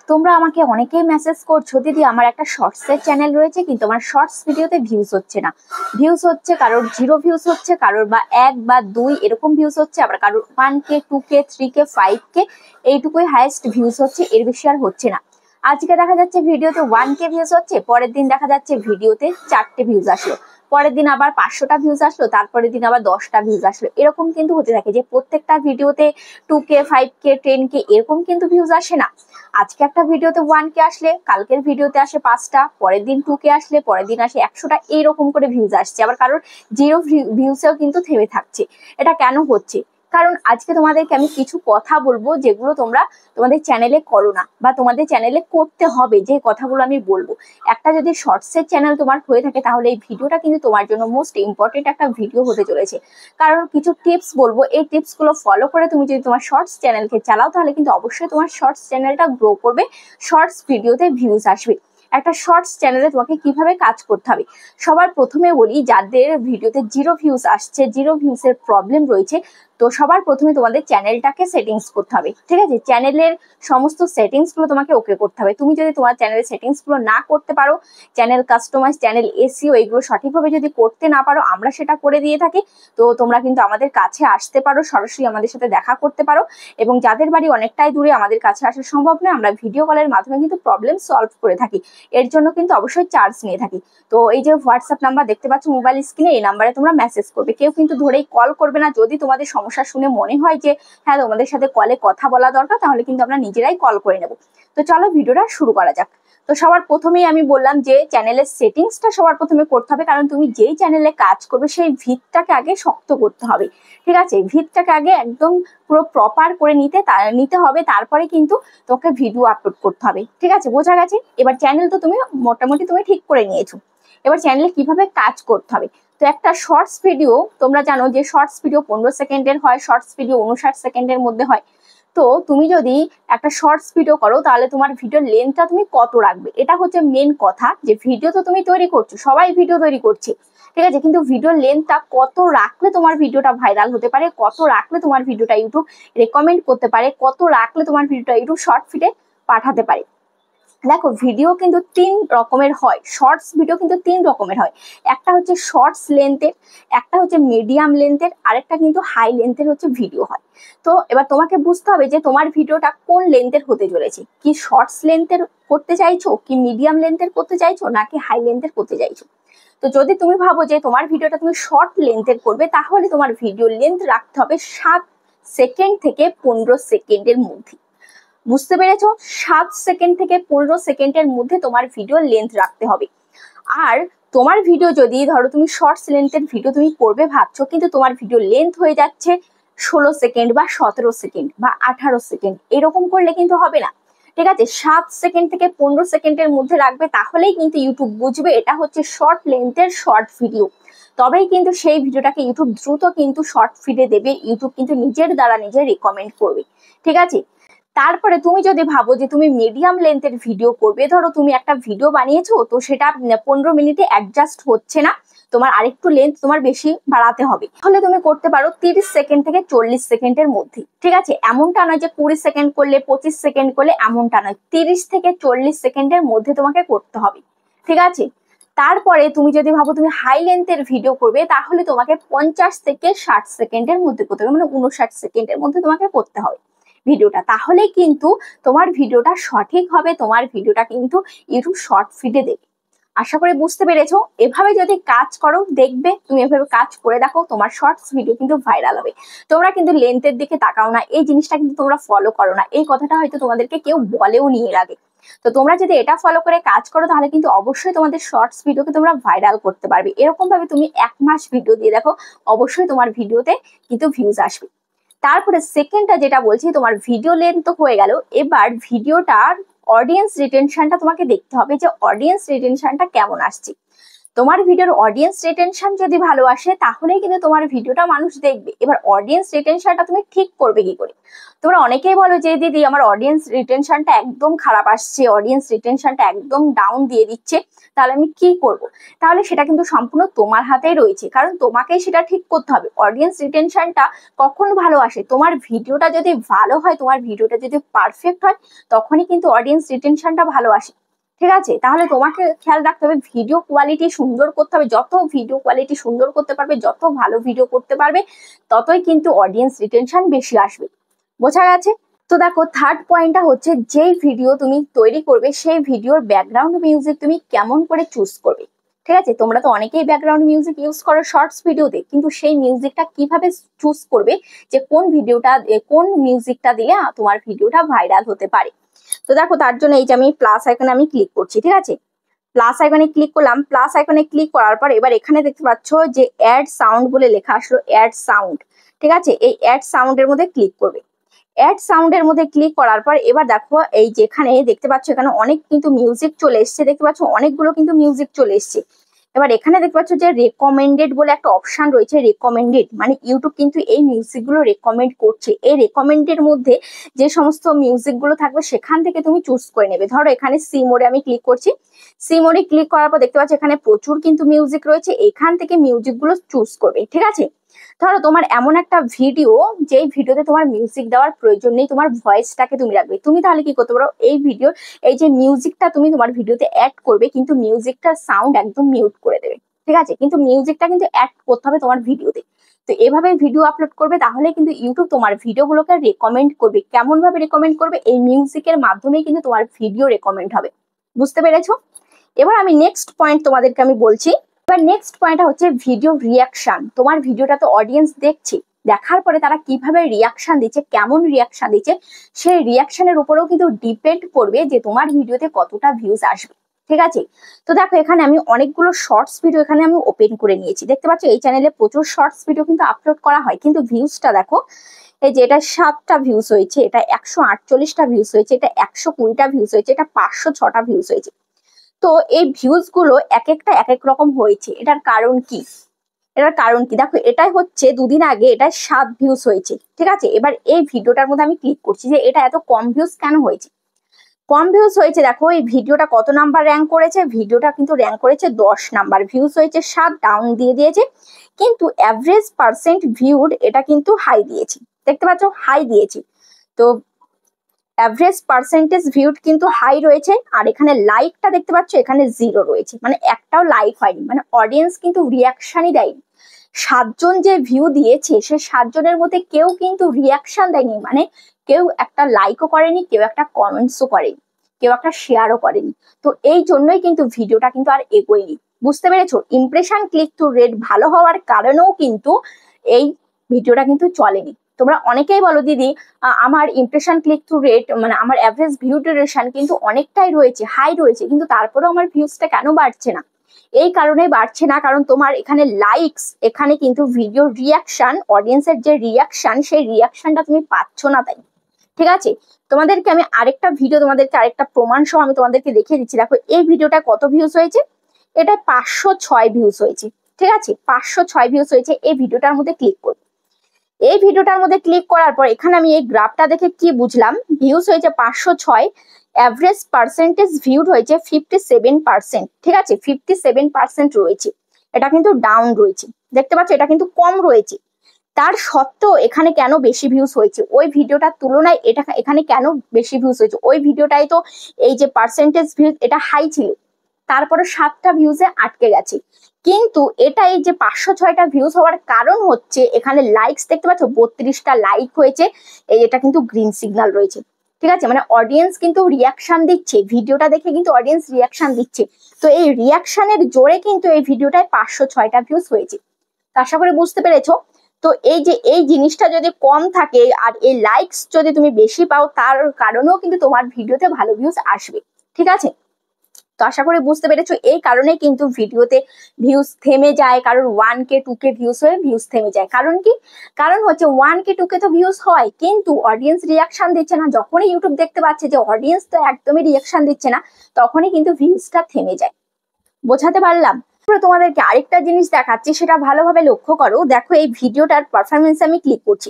তোমরা আমাকে অনেকেই মেসেজ করছো, দিদি আমার একটা শর্টসের চ্যানেল রয়েছে কিন্তু আমার শর্টস ভিডিওতে ভিউজ হচ্ছে না। ভিউজ হচ্ছে কারোর 0 ভিউজ হচ্ছে, কারোর বা 1 বা 2 এরকম ভিউজ হচ্ছে, আবার কারোর 1K 2K 3K 5K এইটুকুই হাইয়েস্ট ভিউজ হচ্ছে, এর বেশি আর হচ্ছে না। আজকে দেখা যাচ্ছে ভিডিওতে 1K ভিউজ হচ্ছে, পরের দিন দেখা যাচ্ছে ভিডিওতে 4টে ভিউজ আসলো, পরের দিন আবার 500টা ভিউজ আসলো, তারপরের দিন আবার 10টা ভিউজ আসলো। এরকম কিন্তু হতে থাকে যে প্রত্যেকটা ভিডিওতে 2K 5K 10K এরকম কিন্তু ভিউজ আসে না। আজকে একটা ভিডিওতে 1K আসলে কালকের ভিডিওতে আসে 5টা, পরের দিন 2K আসলে পরের দিন আসে 100টা, এইরকম করে ভিউজ আসছে। আবার কারোর 0 ভিউসেও কিন্তু থেমে থাকছে। এটা কেন হচ্ছে? কারণ আজকে তোমাদেরকে আমি কিছু কথা বলবো যেগুলো তোমরা তোমাদের চ্যানেলে করো না, বা তোমাদের চ্যানেলে করতে হবে, যে কথাগুলো আমি বলবো। একটা যদি শর্টসের চ্যানেল তোমার হয়ে থাকে তাহলে এই ভিডিওটা কিন্তু তোমার জন্য মোস্ট ইম্পর্টেন্ট একটা ভিডিও হতে চলেছে। কারণ কিছু টিপস বলবো, এই টিপস গুলো ফলো করে তুমি যদি তোমার শর্টস চ্যানেলকে চালাও তাহলে কিন্তু অবশ্যই তোমার শর্টস চ্যানেলটা গ্রো করবে, শর্টস ভিডিওতে ভিউজ আসবে। একটা শর্টস চ্যানেলে তোমাকে কিভাবে কাজ করতে হবে, সবার প্রথমে বলি, যাদের ভিডিওতে 0 ভিউজ আসছে, 0 ভিউজের প্রবলেম রয়েছে, তো সবার প্রথমে তোমাদের চ্যানেলটাকে সেটিংস করতে হবে। ঠিক আছে, চ্যানেলের সমস্ত সেটিংস গুলো তোমাকে ওকে করতে হবে। তুমি যদি তোমার চ্যানেলের সেটিংস গুলো না করতে পারো, চ্যানেল কাস্টমাইজ, চ্যানেল এসইও এগুলো সঠিকভাবে যদি করতে না পারো, আমরা সেটা করে দিয়ে থাকি। তো তোমরা কিন্তু আমাদের কাছে আসতে পারো, সরাসরি আমাদের সাথে দেখা করতে পারো, এবং যাদের বাড়ি অনেকটাই দূরে আমাদের কাছে আসা সম্ভব নয়, আমরা ভিডিও কলের মাধ্যমে কিন্তু প্রবলেম সলভ করে থাকি। এর জন্য কিন্তু অবশ্যই চার্জ নিয়ে থাকি। তো এই যে হোয়াটসঅ্যাপ নাম্বার দেখতে পাচ্ছ মোবাইল স্ক্রিনে, এই নাম্বারে তোমরা মেসেজ করবে, কেউ কিন্তু ধরেই কল করবে না। যদি তোমাদের সমস্যা শুনে মনে হয় যে হ্যাঁ তোমাদের সাথে কলে কথা বলা দরকার, তাহলে কিন্তু আমরা নিজেরাই কল করে নেব। তো চলো ভিডিওটা শুরু করা যাক। তো সবার প্রথমেই আমি বললাম যে চ্যানেলের সেটিংসটা সবার প্রথমে করতে হবে, কারণ তুমি যেই চ্যানেলে কাজ করবে সেই ভিতটাকে আগে শক্ত করতে হবে। ঠিক আছে, ভিতটাকে আগে একদম পুরো প্রপার করে নিতে হবে, তারপরে কিন্তু তোকে ভিডিও আপলোড করতে হবে। ঠিক আছে, বোঝা গেছে? এবার চ্যানেল তো তুমি মোটামুটি তুমি ঠিক করে নিয়েছো, এবার চ্যানেলে কিভাবে কাজ করতে হবে। তো একটা শর্টস ভিডিও, তোমরা জানো যে শর্টস ভিডিও 15 সেকেন্ডের হয়, শর্টস ভিডিও 59 সেকেন্ডের মধ্যে হয়। তো তুমি যদি একটা শর্টস ভিডিও করো তাহলে তোমার ভিডিওর লেন্থটা তুমি কত রাখবে, এটা হচ্ছে মেন কথা। যে ভিডিও তো তুমি তৈরি করছো, সবাই ভিডিও তৈরি করছে, ঠিক আছে, কিন্তু ভিডিওর লেন্থটা কত রাখলে তোমার ভিডিওটা ভাইরাল হতে পারে, কত রাখলে তোমার ভিডিওটা ইউটিউব রেকমেন্ড করতে পারে, কত রাখলে তোমার ভিডিওটা ইউটিউব শর্ট ফিডে পাঠাতে পারে। দেখো, ভিডিও কিন্তু 3 রকমের হয়, শর্টস ভিডিও কিন্তু 3 রকমের হয়। একটা হচ্ছে শর্টস লেন্থের, একটা হচ্ছে মিডিয়াম লেন্থের, আরেকটা কিন্তু হাই লেন্থের হচ্ছে ভিডিও হয়। তো এবার তোমাকে বুঝতে হবে যে তোমার ভিডিওটা কোন লেন্থের হতে চলেছে, কি শর্টস লেন্থের করতে চাইছো, কি মিডিয়াম লেন্থের করতে চাইছো, নাকি হাই লেন্থের করতে চাইছো। তো যদি তুমি ভাবো যে তোমার ভিডিওটা তুমি শর্ট লেন্থের করবে, তাহলে তোমার ভিডিও লেন্থ রাখতে হবে 7 সেকেন্ড থেকে 15 সেকেন্ডের মধ্যে। বুঝতে পেরেছো? 7 সেকেন্ড থেকে 15 সেকেন্ডের মধ্যে তোমার ভিডিও লেন্থ রাখতে হবে। আর তোমার ভিডিও যদি ধরো তুমি শর্টস লেন্থের ভিডিও তুমি করবে ভাবছো, কিন্তু তোমার ভিডিও লেন্থ হয়ে যাচ্ছে 16 সেকেন্ড বা 17 সেকেন্ড বা 18 সেকেন্ড, এরকম করলে কিন্তু হবে না। ঠিক আছে, 7 সেকেন্ড থেকে 15 সেকেন্ডের মধ্যে রাখবে, তাহলেই কিন্তু ইউটিউব বুঝবে এটা হচ্ছে শর্ট লেন্থের শর্ট ভিডিও। তবেই কিন্তু সেই ভিডিওটাকে ইউটিউব দ্রুত কিন্তু শর্ট ফিডে দেবে, ইউটিউব কিন্তু নিজের দ্বারা নিজে রিকমেন্ড করবে। ঠিক আছে, তারপরে তুমি যদি ভাবো যে তুমি মিডিয়াম লেন্থের ভিডিও করবে, ধরো তুমি একটা ভিডিও বানিয়েছো, তো সেটা 15 মিনিটে অ্যাডজাস্ট হচ্ছে না, তোমার আরেকটু লেন্থ তোমার বেশি বাড়াতে হবে, তাহলে তুমি করতে পারো 30 সেকেন্ড থেকে 40 সেকেন্ডের মধ্যে। ঠিক আছে, এমনটা নয় যে 20 সেকেন্ড করলে 25 সেকেন্ড করলে, এমনটা নয়, 30 থেকে 40 সেকেন্ডের মধ্যে তোমাকে করতে হবে। ঠিক আছে, তারপরে তুমি যদি ভাবো তুমি হাই লেন্থের ভিডিও করবে, তাহলে তোমাকে 50 থেকে 60 সেকেন্ডের মধ্যে করতে হবে, মানে 59 সেকেন্ডের মধ্যে তোমাকে করতে হবে ভিডিওটা, তাহলে কিন্তু তোমার ভিডিওটা সঠিক হবে, তোমার ভিডিওটা কিন্তু ইউটিউব শর্ট ফিডে দেবে। আশা করি বুঝতে পেরেছো। এভাবে যদি কাজ করো, দেখবে তুমি এভাবে কাজ করে দেখো, তোমার শর্টস ভিডিও কিন্তু ভাইরাল হবে। তোমরা কিন্তু লেন্থের দিকে তাকাও না, এই জিনিসটা কিন্তু তোমরা ফলো করো না, এই কথাটা হয়তো তোমাদেরকে কেউ বলেও নিয়ে এর আগে। তো তোমরা যদি এটা ফলো করে কাজ করো, তাহলে কিন্তু অবশ্যই তোমাদের শর্টস ভিডিওকে তোমরা ভাইরাল করতে পারবে। এরকম ভাবে তুমি 1 মাস ভিডিও দিয়ে দেখো, অবশ্যই তোমার ভিডিওতে কিন্তু ভিউজ আসবে। তারপরে সেকেন্ডটা যেটা বলছি, তোমার ভিডিও লেন্থ তো হয়ে গেল, এবার ভিডিওটার অডিয়েন্স রিটেনশনটা তোমাকে দেখতে হবে, যে অডিয়েন্স রিটেনশনটা কেমন আসছে। তোমার ভিডিওর অডিয়েন্স রিটেনশন যদি ভালো আসে তাহলেই কিন্তু তোমার ভিডিওটা মানুষ দেখবে। এবার অডিয়েন্স রিটেনশনটা তুমি ঠিক করবে কি করে? তোমরা অনেকেই বলো যে দিদি আমার অডিয়েন্স রিটেনশনটা একদম খারাপ আসছে, অডিয়েন্স রিটেনশনটা একদম ডাউন দিয়ে দিচ্ছে, তাহলে আমি কি করব? তাহলে সেটা কিন্তু সম্পূর্ণ তোমার হাতেই রয়েছে, কারণ তোমাকেই সেটা ঠিক করতে হবে। অডিয়েন্স রিটেনশনটা কখন ভালো আসে? তোমার ভিডিওটা যদি ভালো হয়, তোমার ভিডিওটা যদি পারফেক্ট হয়, তখনই কিন্তু অডিয়েন্স রিটেনশনটা ভালো আসে। ঠিক আছে, তাহলে তোমাকে খেয়াল রাখতে হবে ভিডিও কোয়ালিটি সুন্দর করতে হবে। যত ভিডিও কোয়ালিটি সুন্দর করতে পারবে, যত ভালো ভিডিও করতে পারবে, ততই কিন্তু অডিয়েন্স রিটেনশন বেশি আসবে। বোঝা গেছে? তো দেখো, থার্ড পয়েন্টটা হচ্ছে যেই ভিডিও তুমি তৈরি করবে সেই ভিডিওর ব্যাকগ্রাউন্ড মিউজিক তুমি কেমন করে চুজ করবে। ঠিক আছে, তোমরা তো অনেকেই ব্যাকগ্রাউন্ড মিউজিক ইউজ করো শর্টস ভিডিওতে, কিন্তু সেই মিউজিকটা কিভাবে চুজ করবে যে কোন মিউজিকটা দিলে তোমার ভিডিওটা ভাইরাল হতে পারে। তো দেখো, তার জন্য এই যে আমি প্লাস আইকনে আমি ক্লিক করছি। ঠিক আছে, প্লাস আইকনে ক্লিক করলাম। প্লাস আইকনে ক্লিক করার পর এবার এখানে দেখতে পাচ্ছ যে অ্যাড সাউন্ড বলে লেখা আসলো, অ্যাড সাউন্ড। ঠিক আছে, এই অ্যাড সাউন্ডের মধ্যে ক্লিক করবে। অ্যাড সাউন্ডের মধ্যে ক্লিক করার পর এবার দেখো, এই যেখানে দেখতে পাচ্ছ এখানে অনেক কিন্তু মিউজিক চলে এসছে। দেখতে পাচ্ছ অনেকগুলো কিন্তু মিউজিক চলে এসছে। এবার এখানে দেখতে পাচ্ছ যে রেকমেন্ডেড বলে একটা অপশন রয়েছে। রেকমেন্ডেড মানে ইউটিউব কিন্তু এই মিউজিকগুলো রেকমেন্ড করছে। এই রেকমেন্ডের মধ্যে যে সমস্ত মিউজিকগুলো থাকবে সেখান থেকে তুমি চুজ করে নেবে। ধরো এখানে সি মোডে আমি ক্লিক করছি। সি মোডে ক্লিক করার পর দেখতে পাচ্ছ এখানে প্রচুর কিন্তু মিউজিক রয়েছে, এখান থেকে মিউজিকগুলো চুজ করবে। ঠিক আছে, ধরো তোমার এমন একটা ভিডিও যেই ভিডিওতে তোমার মিউজিক দেওয়ার প্রয়োজন নেই, তোমার ভয়েসটাকে তুমি রাখবে। তুমি তাহলে কি করতে পারো, এই ভিডিওর এই যে মিউজিকটা তুমি তোমার ভিডিওতে অ্যাড করবে, কিন্তু মিউজিকটার সাউন্ড একদম মিউট করে দেবে। ঠিক আছে, কিন্তু মিউজিকটা কিন্তু অ্যাড করতে হবে তোমার ভিডিওতে। তো এভাবে ভিডিও আপলোড করবে, তাহলে কিন্তু ইউটিউব তোমার ভিডিওগুলোকে রেকমেন্ড করবে। কেমন ভাবে রেকমেন্ড করবে? এই মিউজিকের মাধ্যমেই কিন্তু তোমার ভিডিও রেকমেন্ড হবে। বুঝতে পেরেছো? এবার আমি নেক্সট পয়েন্ট তোমাদেরকে আমি বলছি। এবার নেক্সট পয়েন্টটা হচ্ছে ভিডিও রিয়াকশন। তোমার ভিডিওটা তো অডিয়েন্স দেখছে, দেখার পরে তারা কিভাবে রিয়াকশন দিচ্ছে, কেমন রিয়াকশন দিচ্ছে, সেই রিয়াকশনের উপরেও কিন্তু ডিপেন্ড করবে যে তোমার ভিডিওতে কতটা ভিউজ আসবে। ঠিক আছে, তো দেখো এখানে আমি অনেকগুলো শর্টস ভিডিও এখানে আমি ওপেন করে নিয়েছি। দেখতে পাচ্ছ এই চ্যানেলে প্রচুর শর্টস ভিডিও কিন্তু আপলোড করা হয়, কিন্তু ভিউজটা দেখো, এই যে এটা 7টা ভিউজ হয়েছে, এটা 148টা ভিউজ হয়েছে, এটা 120টা ভিউজ হয়েছে, এটা 506টা ভিউজ হয়েছে। তো এই ভিউজ গুলো এক একটা এক এক রকম হয়েছে। এটার কারণ কি? দেখো, এটাই হচ্ছে দুদিন আগে এটা 7 ভিউজ হয়েছে। ঠিক আছে, এবার এই ভিডিওটার মধ্যে আমি ক্লিক করছি যে এটা এত কম ভিউজ কেন হয়েছে। কম ভিউজ হয়েছে, দেখো এই ভিডিওটা কত নাম্বার র্যাঙ্ক করেছে। ভিডিওটা কিন্তু র্যাঙ্ক করেছে 10 নাম্বার, ভিউজ হয়েছে 7, ডাউন দিয়ে দিয়েছে। কিন্তু অ্যাভারেজ পার্সেন্ট ভিউড এটা কিন্তু হাই দিয়েছে। দেখতে পাচ্ছ হাই দিয়েছে। তো অ্যাভারেজ পার্সেন্টেজ ভিউড কিন্তু হাই রয়েছে। আর এখানে লাইকটা দেখতে পাচ্ছ এখানে 0 রয়েছে, মানে একটাও লাইক হয়নি, মানে অডিয়েন্স কিন্তু রিয়াকশনই দেয়নি। 7 জন যে ভিউ দিয়েছে সে 7 জনের মধ্যে কেউ কিন্তু রিয়াকশন দেয়নি, মানে কেউ একটা লাইকও করেনি, কেউ একটা কমেন্টসও করেনি, কেউ একটা শেয়ারও করেনি। তো এই জন্যই কিন্তু ভিডিওটা কিন্তু আর এগোয়নি। বুঝতে পেরেছো? ইমপ্রেশন ক্লিক টু রেট ভালো হওয়ার কারণেও কিন্তু এই ভিডিওটা কিন্তু চলেনি। তোমরা অনেকেই বলো দিদি আমার ইমপ্রেশন ক্লিক টু রেট মানে আমার অ্যাভারেজ ভিউ ডিউরেশন কিন্তু অনেকটাই রয়েছে, হাই রয়েছে, কিন্তু তারপরেও আমার ভিউজটা কেন বাড়ছে না? এই কারণে বাড়ছে না, কারণ তোমার এখানে লাইকস, এখানে কিন্তু ভিডিও রিয়াকশন, অডিয়েন্সের যে রিয়াকশন, সেই রিয়াকশনটা তুমি পাচ্ছ না। তাই ঠিক আছে, তোমাদেরকে আমি আরেকটা ভিডিও, তোমাদেরকে আরেকটা প্রমাণ সহ আমি তোমাদেরকে দেখিয়ে দিচ্ছি। দেখো এই ভিডিওটা কত ভিউজ হয়েছে, এটা 506 ভিউজ হয়েছে। ঠিক আছে, 506 ভিউজ হয়েছে। এই ভিডিওটার মধ্যে ক্লিক করবো। এই ভিডিওটার মধ্যে ক্লিক করার পর এখানে আমি এই গ্রাফটা দেখে কি বুঝলাম, ভিউজ হয়েছে 506, অ্যাভারেজ পার্সেন্টেজ ভিউড হয়েছে 57%। ঠিক আছে, 57% রয়েছে, এটা কিন্তু ডাউন রয়েছে। দেখতে পাচ্ছ এটা কিন্তু কম রয়েছে। তার সত্ত্বেও এখানে কেন বেশি ভিউজ হয়েছে? ওই ভিডিওটার তুলনায় এটা এখানে কেন বেশি ভিউজ হয়েছে? ওই ভিডিওটাই তো এই যে পার্সেন্টেজ ভিউজ এটা হাই ছিল, তারপরে 7টা ভিউজে আটকে গেছে। কিন্তু এটা এই যে 506টা ভিউজ হওয়ার কারণ হচ্ছে এখানে লাইকস দেখতে পাচ্ছ 32টা লাইক হয়েছে, এই এটা কিন্তু গ্রিন সিগন্যাল রয়েছে। ঠিক আছে, মানে অডিয়েন্স কিন্তু রিয়াকশন দিচ্ছে, ভিডিওটা দেখে কিন্তু অডিয়েন্স রিয়াকশন দিচ্ছে। তো এই রিয়াকশনের জোরে কিন্তু এই ভিডিওটায় 506টা ভিউজ হয়েছে। তো আশা করি বুঝতে পেরেছো। তো এই যে এই জিনিসটা যদি কম থাকে আর এই লাইকস যদি তুমি বেশি পাও, তার কারণেও কিন্তু তোমার ভিডিওতে ভালো ভিউজ আসবে। ঠিক আছে, তো আশা করি বুঝতে পেরেছো। এই কারণে কিন্তু ভিডিওতে ভিউজ থেমে যায়, কারণ 1K 2K ভিউজ হয়ে ভিউজ থেমে যায়। কারণ কি? কারণ হচ্ছে 1K 2K তো ভিউজ হয়, কিন্তু অডিয়েন্স রিয়াকশন দিচ্ছে না। যখনই ইউটিউব দেখতে পাচ্ছে যে অডিয়েন্স তো একদমই রিয়াকশন দিচ্ছে না, তখনই কিন্তু ভিউজটা থেমে যায়। বোঝাতে পারলাম? তোমাদেরকে আরেকটা জিনিস দেখাচ্ছি, সেটা ভালোভাবে লক্ষ্য করো। দেখো এই ভিডিওটার পারফরমেন্স আমি ক্লিক করছি,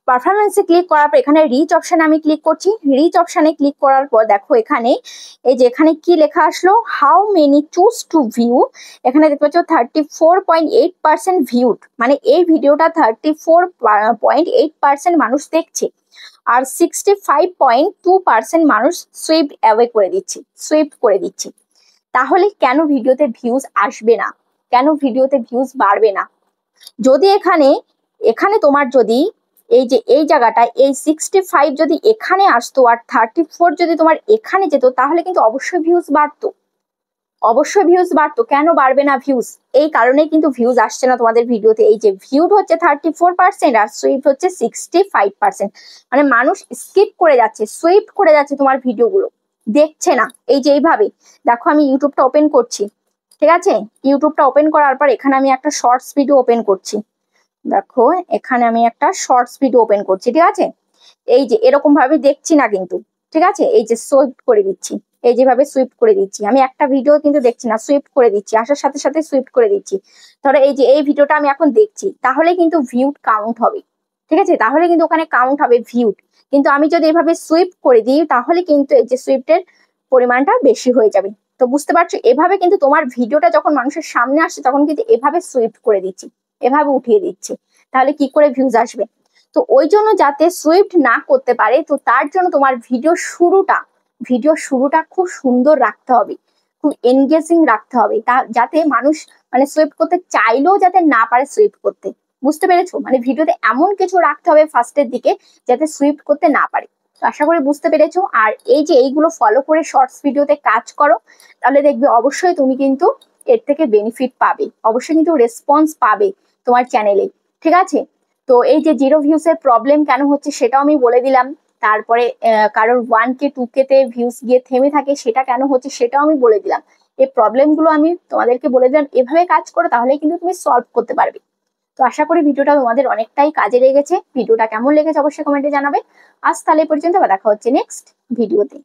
পারফরমেন্সে ক্লিক করার পর এখানে রিচ অপশানে আমি ক্লিক করছি। রিচ অপশানে ক্লিক করার পর দেখো এখানে এই যে এখানে কি লেখা আসলো, how many choose to view. এখানে দেখতে পাচ্ছ 34.8% ভিউড, মানে এই ভিডিওটা 34.8% মানুষ দেখছে, আর 65.2% মানুষ সুইপ অ্যাওয়ে করে দিচ্ছে, সুইপ করে দিচ্ছে। তাহলে কেন ভিডিওতে ভিউজ আসবে না, কেন ভিডিওতে ভিউজ বাড়বে না? যদি এখানে এখানে তোমার যদি এই যে এই জায়গাটা এই 65 যদি এখানে আসতো আর 34 যদি তোমার এখানে যেত, তাহলে কিন্তু অবশ্যই ভিউজ বাড়তো, অবশ্যই ভিউজ বাড়তো। কেন বাড়বে না ভিউজ? এই কারণে কিন্তু ভিউজ আসছে না তোমাদের ভিডিওতে। এই যে ভিউড হচ্ছে 34% আর সুইপ হচ্ছে 65%, মানে মানুষ স্কিপ করে যাচ্ছে, সুইপ করে যাচ্ছে তোমার ভিডিওগুলো, দেখছে না। এই যে এইভাবে দেখো আমি ইউটিউবটা ওপেন করছি, ঠিক আছে, ইউটিউবটা ওপেন করার পর এখানে আমি একটা শর্টস ভিডিও ওপেন করছি। দেখো এখানে আমি একটা শর্টস ভিডিও ওপেন করছি, ঠিক আছে। এই যে এরকম ভাবে দেখছি না কিন্তু, ঠিক আছে, এই যে সুইফট করে দিচ্ছি, এই যেভাবে সুইফট করে দিচ্ছি, আমি একটা ভিডিও কিন্তু দেখছি না, সুইফট করে দিচ্ছি, আসার সাথে সাথে সুইফট করে দিচ্ছি। ধরো এই যে এই ভিডিওটা আমি এখন দেখছি, তাহলে কিন্তু ভিউড কাউন্ট হবে, ঠিক আছে, তাহলে কিন্তু ওখানে কাউন্ট হবে ভিউড। কিন্তু আমি যদি এভাবে সুইফট করে দিই, তাহলে কিন্তু এই যে সুইফটের পরিমাণটা বেশি হয়ে যাবে। তো বুঝতে পারছো, এভাবে কিন্তু তোমার ভিডিওটা যখন মানুষের সামনে আসছে, তখন কিন্তু এভাবে সুইফট করে দিচ্ছি, এভাবে উঠিয়ে দিচ্ছি, তাহলে কি করে ভিউজ আসবে? তো ওই জন্য যাতে সুইফট না করতে পারে, তো তার জন্য তোমার ভিডিও শুরুটা খুব সুন্দর রাখতে হবে, খুব এনগেজিং রাখতে হবে, তা যাতে মানুষ মানে সুইফট করতে চাইলেও যাতে না পারে সুইফট করতে। বুঝতে পেরেছো? মানে ভিডিওতে এমন কিছু রাখতে হবে ফার্স্টের দিকে যাতে সুইফট করতে না পারে। তো আশা করি বুঝতে পেরেছো। আর এই যে এইগুলো ফলো করে শর্টস ভিডিওতে কাজ করো, তাহলে দেখবে অবশ্যই তুমি কিন্তু এর থেকে বেনিফিট পাবে, অবশ্যই কিন্তু রেসপন্স পাবে তোমার চ্যানেলে, ঠিক আছে। তো এই যে জিরো ভিউস এর প্রবলেম কেন হচ্ছে সেটাও আমি বলে দিলাম। তারপরে কারোর 1K 2K তে ভিউস গিয়ে থেমে থাকে, সেটা কেন হচ্ছে সেটাও আমি বলে দিলাম। এই প্রবলেম গুলো আমি তোমাদেরকে বলে দিলাম, এভাবে কাজ করো তাহলে কিন্তু তুমি সলভ করতে পারবে। তো আশা করি ভিডিওটা তোমাদের অনেকটাই কাজে লেগেছে। ভিডিওটা কেমন লেগেছে অবশ্যই কমেন্টে জানাবে। আজ তাহলে এই পর্যন্ত, আবার দেখা হচ্ছে নেক্সট ভিডিওতে।